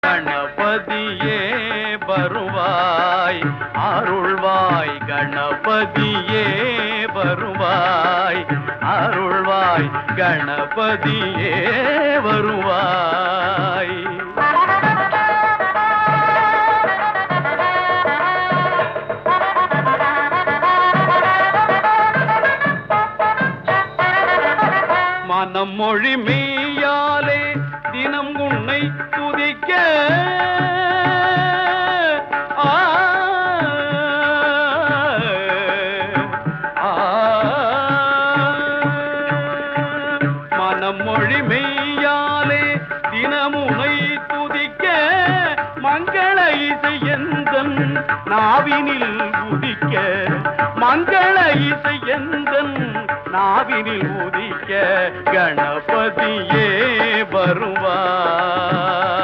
கணபதியே வருவாய் அருள்வாய் கணபதியே வருவாய் அருள்வாய் கணபதியே வருவாய். மனம் மொழி மெய்யாலே தினம் உன்னை துதிக்க மனம் மொழி மெய்யாலே தினமுனை துதிக்க மங்கள இசை எந்தன் நாவினில் உதிக்க மங்கள இசை எந்தன் நாவினில் உதிக்க கணபதியே வருவாய்.